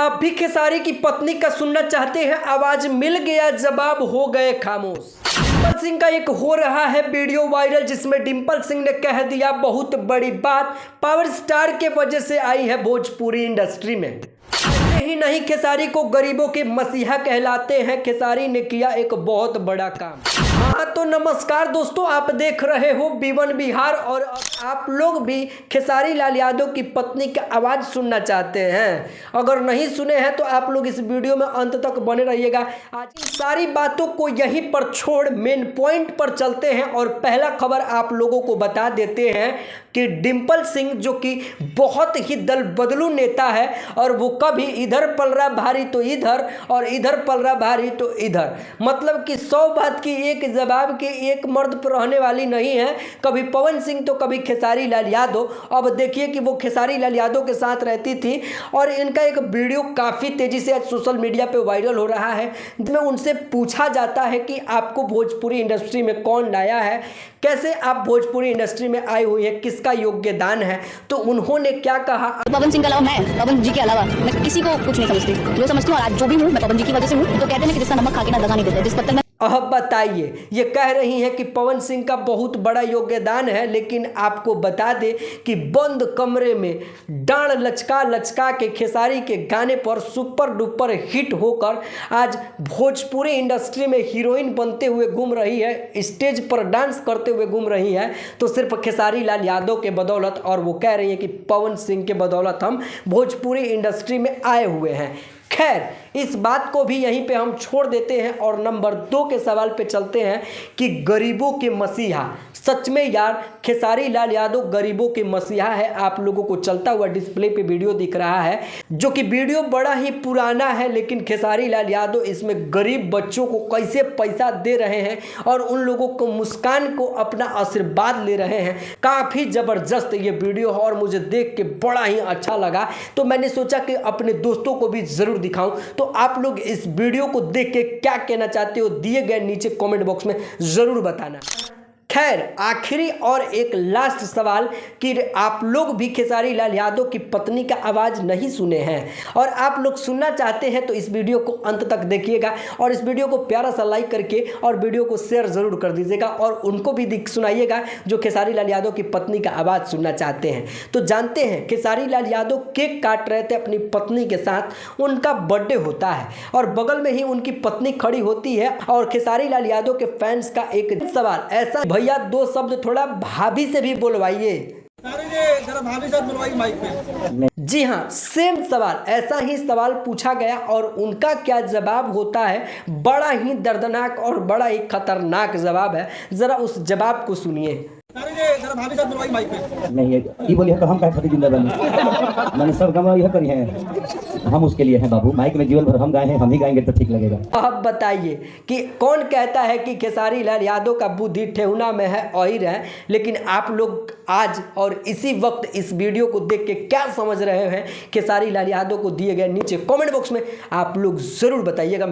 आप भी खेसारी की पत्नी का सुनना चाहते हैं? आवाज मिल गया, जवाब हो गए खामोश। डिम्पल सिंह का एक हो रहा है वीडियो वायरल, जिसमें डिम्पल सिंह ने कह दिया बहुत बड़ी बात, पावर स्टार के वजह से आई है भोजपुरी इंडस्ट्री में। ही नहीं, खेसारी को गरीबों के मसीहा कहलाते हैं। खेसारी ने किया एक बहुत बड़ा काम। हाँ तो नमस्कार दोस्तों, आप देख रहे हो B1 बिहार और आप लोग भी खेसारी लाल यादव की पत्नी की आवाज़ सुनना चाहते हैं। अगर नहीं सुने हैं तो आप लोग इस वीडियो में अंत तक बने रहिएगा। आज इन सारी बातों को यहीं पर छोड़ मेन पॉइंट पर चलते हैं और पहला खबर आप लोगों को बता देते हैं कि डिम्पल सिंह जो कि बहुत ही दल बदलू नेता है और वो कभी इधर पल रहा भारी तो इधर और इधर पल रहा भारी तो इधर, मतलब कि 100 बात की एक जवाब की एक मर्द पर रहने वाली नहीं है। कभी पवन सिंह तो कभी खेसारी लाल यादव। अब देखिए कि वो खेसारी लाल यादव के साथ रहती थी और इनका एक वीडियो काफ़ी तेज़ी से आज सोशल मीडिया पे वायरल हो रहा है, जिसमें उनसे पूछा जाता है कि आपको भोजपुरी इंडस्ट्री में कौन लाया है, कैसे आप भोजपुरी इंडस्ट्री में आए हुए हैं, किसका योगदान है। तो उन्होंने क्या कहा? पवन सिंह के अलावा मैं, पवन जी के अलावा मैं किसी को कुछ नहीं समझती, जो समझती हूँ और आज जो भी हूँ मैं पवन जी की वजह से हूँ। तो कहते हैं कि जिसका नमक खा के ना दगा नहीं देते, जिस पत्थर में। अब बताइए, ये कह रही हैं कि पवन सिंह का बहुत बड़ा योगदान है, लेकिन आपको बता दें कि बंद कमरे में डांड लचका लचका के खेसारी के गाने पर सुपर डुपर हिट होकर आज भोजपुरी इंडस्ट्री में हीरोइन बनते हुए घूम रही है, स्टेज पर डांस करते हुए घूम रही है, तो सिर्फ खेसारी लाल यादव के बदौलत। और वो कह रही हैं कि पवन सिंह के बदौलत हम भोजपुरी इंडस्ट्री में आए हुए हैं। खैर, इस बात को भी यहीं पे हम छोड़ देते हैं और नंबर 2 के सवाल पे चलते हैं कि गरीबों के मसीहा, सच में यार खेसारी लाल यादव गरीबों के मसीहा है। आप लोगों को चलता हुआ डिस्प्ले पे वीडियो दिख रहा है, जो कि वीडियो बड़ा ही पुराना है, लेकिन खेसारी लाल यादव इसमें गरीब बच्चों को कैसे पैसा दे रहे हैं और उन लोगों को मुस्कान को अपना आशीर्वाद ले रहे हैं। काफ़ी ज़बरदस्त ये वीडियो है और मुझे देख के बड़ा ही अच्छा लगा, तो मैंने सोचा कि अपने दोस्तों को भी ज़रूर दिखाऊं। तो आप लोग इस वीडियो को देख के क्या कहना चाहते हो, दिए गए नीचे कमेंट बॉक्स में ज़रूर बताना। खैर, आखिरी और एक लास्ट सवाल कि आप लोग भी खेसारी लाल यादव की पत्नी का आवाज़ नहीं सुने हैं और आप लोग सुनना चाहते हैं तो इस वीडियो को अंत तक देखिएगा और इस वीडियो को प्यारा सा लाइक करके और वीडियो को शेयर ज़रूर कर दीजिएगा और उनको भी सुनाइएगा जो खेसारी लाल यादव की पत्नी का आवाज़ सुनना चाहते हैं। तो जानते हैं, खेसारी लाल यादव केक काट रहे थे अपनी पत्नी के साथ, उनका बर्थडे होता है और बगल में ही उनकी पत्नी खड़ी होती है और खेसारी लाल यादव के फैंस का एक सवाल ऐसा, भैया 2 शब्द थोड़ा भाभी से भी बोलवाइए। भाभी से बोलवाइए माइक पे। जी हाँ, सेम सवाल, ऐसा ही सवाल पूछा गया और उनका क्या जवाब होता है, बड़ा ही दर्दनाक और बड़ा ही खतरनाक जवाब है। जरा उस जवाब को सुनिए। भाभी से बोलवाइए माइक पे। नहीं ये बोलिए तो हम कहे खातिर जिंदा बने, मैंने सब काम यह करी है, हम उसके लिए हैं बाबू। माइक में जीवन भर हम गाए हैं, हम ही गाएंगे तो ठीक लगेगा। अब बताइए कि कौन कहता है कि खेसारी लाल यादव का बुद्धि ठेहुना में है अहिर है, लेकिन आप लोग आज और इसी वक्त इस वीडियो को देख के क्या समझ रहे हैं खेसारी लाल यादव को, दिए गए नीचे कमेंट बॉक्स में आप लोग ज़रूर बताइएगा।